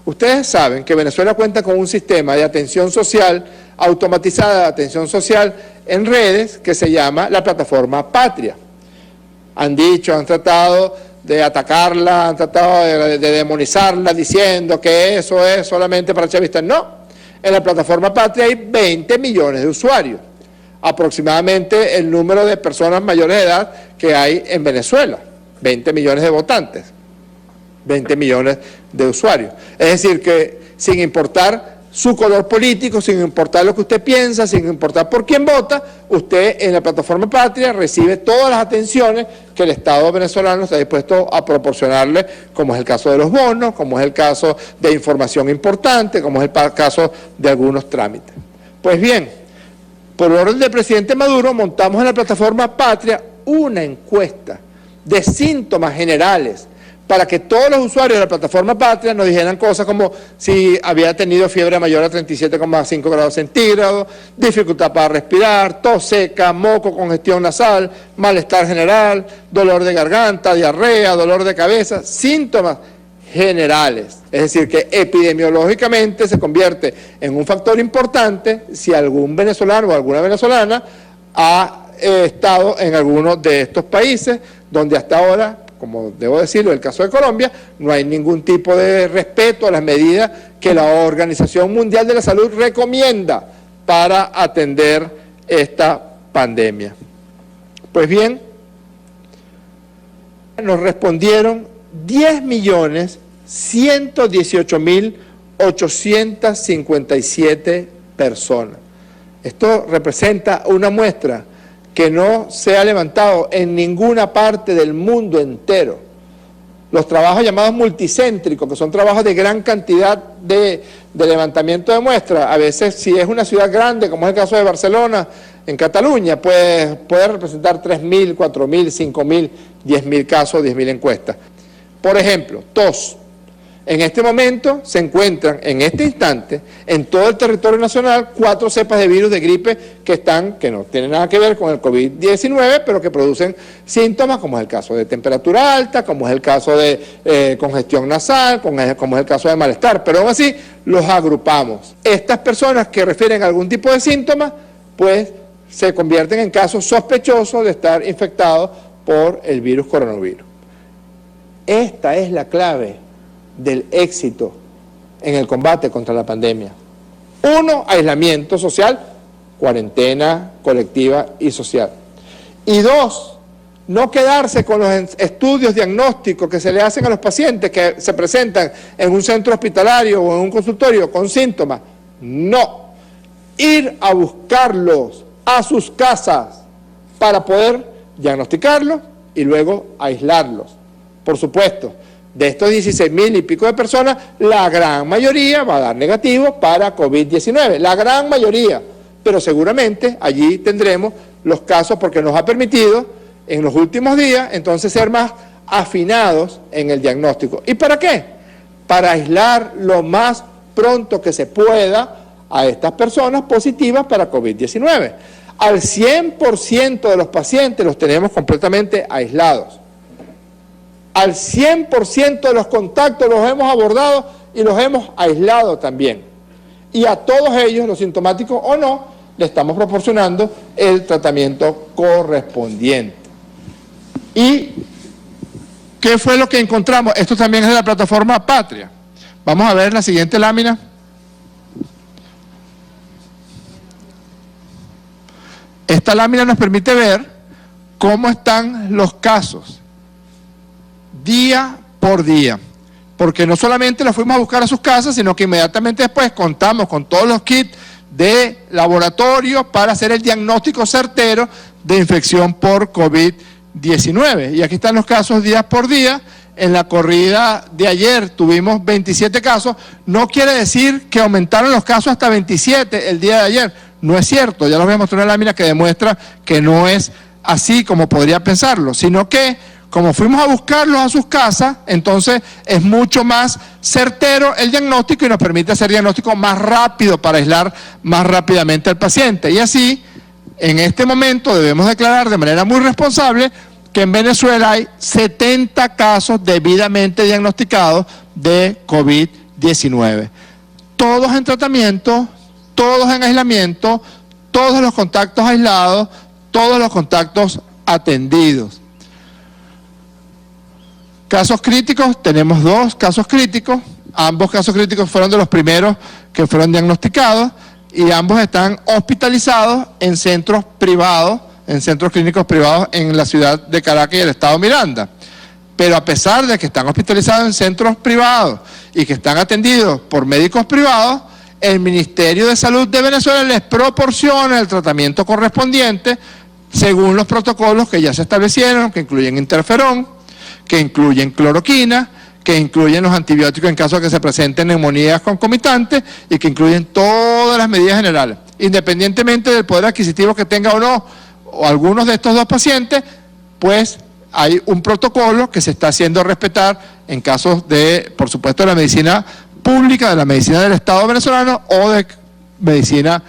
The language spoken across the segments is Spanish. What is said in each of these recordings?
Ustedes saben que Venezuela cuenta con un sistema de atención social, automatizada de atención social en redes, que se llama la plataforma Patria. Han dicho, han tratado de atacarla, han tratado de demonizarla, diciendo que eso es solamente para chavistas. No, en la plataforma Patria hay 20 millones de usuarios, aproximadamente el número de personas mayores de edad que hay en Venezuela, 20 millones de votantes, 20 millones de usuarios. Es decir, que sin importar su color político, sin importar lo que usted piensa, sin importar por quién vota, usted en la plataforma Patria recibe todas las atenciones que el Estado venezolano está dispuesto a proporcionarle, como es el caso de los bonos, como es el caso de información importante, como es el caso de algunos trámites. Pues bien, por orden del presidente Maduro, montamos en la plataforma Patria una encuesta de síntomas generales para que todos los usuarios de la plataforma Patria nos dijeran cosas como si había tenido fiebre mayor a 37,5 grados centígrados, dificultad para respirar, tos seca, moco, congestión nasal, malestar general, dolor de garganta, diarrea, dolor de cabeza, síntomas generales. Es decir, que epidemiológicamente se convierte en un factor importante si algún venezolano o alguna venezolana ha estado en alguno de estos países donde hasta ahora, como debo decirlo, en el caso de Colombia, no hay ningún tipo de respeto a las medidas que la Organización Mundial de la Salud recomienda para atender esta pandemia. Pues bien, nos respondieron 10.118.857 personas. Esto representa una muestra que no se ha levantado en ninguna parte del mundo entero. Los trabajos llamados multicéntricos, que son trabajos de gran cantidad de levantamiento de muestras, a veces si es una ciudad grande, como es el caso de Barcelona, en Cataluña, pues puede representar 3.000, 4.000, 5.000, 10.000 casos, 10.000 encuestas. Por ejemplo, tos. En este momento se encuentran, en este instante, en todo el territorio nacional, 4 cepas de virus de gripe que no tienen nada que ver con el COVID-19, pero que producen síntomas, como es el caso de temperatura alta, como es el caso de congestión nasal, como es el caso de malestar, pero aún así los agrupamos. Estas personas que refieren a algún tipo de síntomas, pues se convierten en casos sospechosos de estar infectados por el virus coronavirus. Esta es la clave del éxito en el combate contra la pandemia. 1, aislamiento social, cuarentena colectiva y social. Y 2, no quedarse con los estudios diagnósticos que se le hacen a los pacientes que se presentan en un centro hospitalario o en un consultorio con síntomas. No, ir a buscarlos a sus casas para poder diagnosticarlos y luego aislarlos. Por supuesto, de estos 16.000 y pico de personas, la gran mayoría va a dar negativo para COVID-19, la gran mayoría, pero seguramente allí tendremos los casos porque nos ha permitido en los últimos días entonces ser más afinados en el diagnóstico. ¿Y para qué? Para aislar lo más pronto que se pueda a estas personas positivas para COVID-19. Al 100% de los pacientes los tenemos completamente aislados. Al 100% de los contactos los hemos abordado y los hemos aislado también. Y a todos ellos, los sintomáticos o no, le estamos proporcionando el tratamiento correspondiente. ¿Y qué fue lo que encontramos? Esto también es de la plataforma Patria. Vamos a ver la siguiente lámina. Esta lámina nos permite ver cómo están los casos día por día, porque no solamente los fuimos a buscar a sus casas, sino que inmediatamente después contamos con todos los kits de laboratorio para hacer el diagnóstico certero de infección por COVID-19. Y aquí están los casos día por día. En la corrida de ayer tuvimos 27 casos, no quiere decir que aumentaron los casos hasta 27 el día de ayer, no es cierto, ya les voy a mostrar una lámina que demuestra que no es así como podría pensarlo, sino que como fuimos a buscarlos a sus casas, entonces es mucho más certero el diagnóstico y nos permite hacer diagnóstico más rápido para aislar más rápidamente al paciente. Y así, en este momento debemos declarar de manera muy responsable que en Venezuela hay 70 casos debidamente diagnosticados de COVID-19. COVID-19. Todos en tratamiento, todos en aislamiento, todos los contactos aislados, todos los contactos atendidos. Casos críticos, tenemos 2 casos críticos, ambos casos críticos fueron de los primeros que fueron diagnosticados y ambos están hospitalizados en centros privados, en centros clínicos privados en la ciudad de Caracas y el estado Miranda. Pero a pesar de que están hospitalizados en centros privados y que están atendidos por médicos privados, el Ministerio de Salud de Venezuela les proporciona el tratamiento correspondiente según los protocolos que ya se establecieron, que incluyen interferón, que incluyen cloroquina, que incluyen los antibióticos en caso de que se presenten neumonías concomitantes y que incluyen todas las medidas generales. Independientemente del poder adquisitivo que tenga o no, o algunos de estos 2 pacientes, pues hay un protocolo que se está haciendo respetar en casos de, por supuesto, de la medicina pública, de la medicina del Estado venezolano o de medicina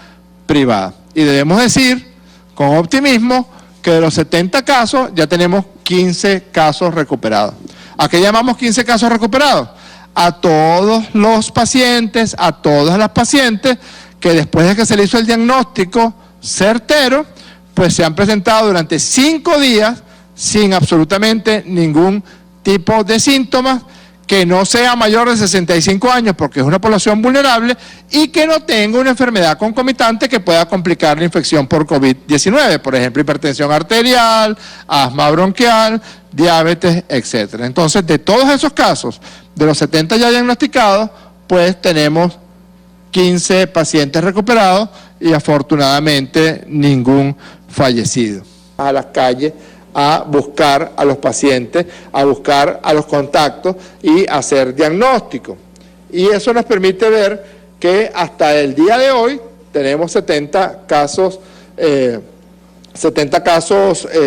privada. Y debemos decir, con optimismo, que de los 70 casos ya tenemos 15 casos recuperados. ¿A qué llamamos 15 casos recuperados? A todos los pacientes, a todas las pacientes que después de que se le hizo el diagnóstico certero, pues se han presentado durante 5 días sin absolutamente ningún tipo de síntomas, que no sea mayor de 65 años porque es una población vulnerable y que no tenga una enfermedad concomitante que pueda complicar la infección por COVID-19, por ejemplo, hipertensión arterial, asma bronquial, diabetes, etcétera. Entonces, de todos esos casos, de los 70 ya diagnosticados, pues tenemos 15 pacientes recuperados y afortunadamente ningún fallecido. A las calles a buscar a los pacientes, a buscar a los contactos y hacer diagnóstico. Y eso nos permite ver que hasta el día de hoy tenemos 70 casos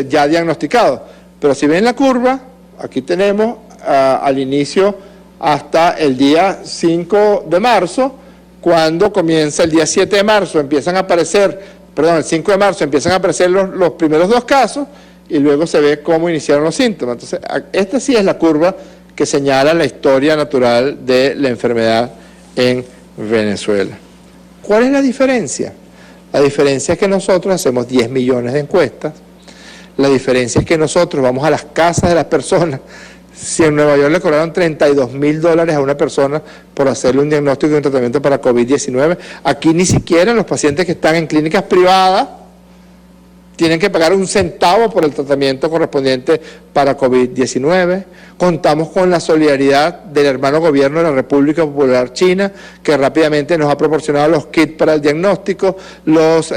ya diagnosticados. Pero si ven la curva, aquí tenemos al inicio hasta el día 5 de marzo, cuando comienza el día 7 de marzo, el 5 de marzo empiezan a aparecer los primeros 2 casos, y luego se ve cómo iniciaron los síntomas. Entonces, esta sí es la curva que señala la historia natural de la enfermedad en Venezuela. ¿Cuál es la diferencia? La diferencia es que nosotros hacemos 10 millones de encuestas, la diferencia es que nosotros vamos a las casas de las personas. Si en Nueva York le cobraron $32.000 a una persona por hacerle un diagnóstico y un tratamiento para COVID-19, aquí ni siquiera los pacientes que están en clínicas privadas tienen que pagar un centavo por el tratamiento correspondiente para COVID-19. Contamos con la solidaridad del hermano gobierno de la República Popular China, que rápidamente nos ha proporcionado los kits para el diagnóstico, los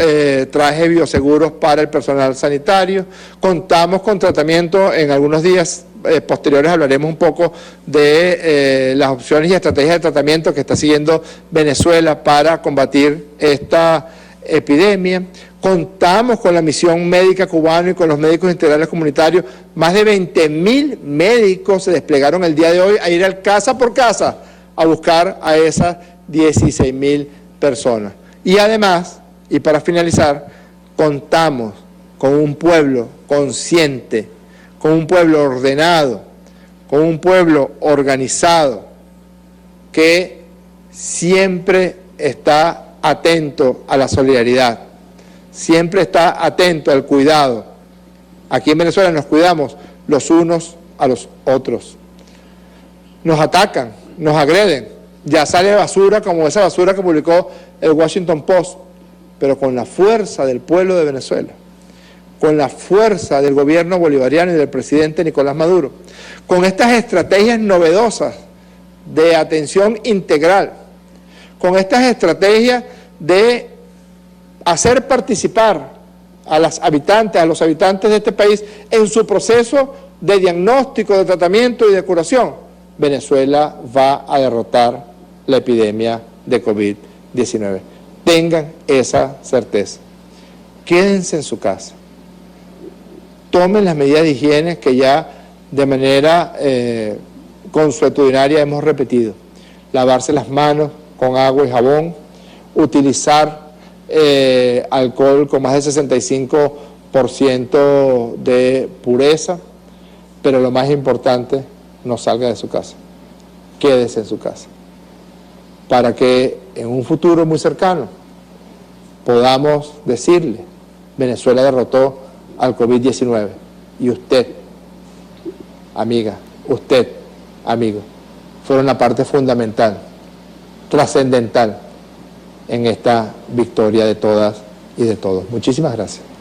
trajes bioseguros para el personal sanitario. Contamos con tratamiento en algunos días posteriores, hablaremos un poco de las opciones y estrategias de tratamiento que está siguiendo Venezuela para combatir esta epidemia. Contamos con la misión médica cubana y con los médicos integrales comunitarios. Más de 20.000 médicos se desplegaron el día de hoy a ir al casa por casa a buscar a esas 16.000 personas. Y además, y para finalizar, contamos con un pueblo consciente, con un pueblo ordenado, con un pueblo organizado, que siempre está atento a la solidaridad, siempre está atento al cuidado. Aquí en Venezuela nos cuidamos los unos a los otros. Nos atacan, nos agreden, ya sale basura como esa basura que publicó el Washington Post, pero con la fuerza del pueblo de Venezuela, con la fuerza del gobierno bolivariano y del presidente Nicolás Maduro, con estas estrategias novedosas de atención integral, con estas estrategias de hacer participar a los habitantes de este país en su proceso de diagnóstico, de tratamiento y de curación, Venezuela va a derrotar la epidemia de COVID-19. Tengan esa certeza. Quédense en su casa. Tomen las medidas de higiene que ya de manera consuetudinaria hemos repetido. Lavarse las manos con agua y jabón, utilizar alcohol con más de 65% de pureza, pero lo más importante, no salga de su casa, quédese en su casa. para que en un futuro muy cercano podamos decirle: Venezuela derrotó al COVID-19. Y usted, amiga, usted, amigo, fueron una parte fundamental, trascendental en esta victoria de todas y de todos. Muchísimas gracias.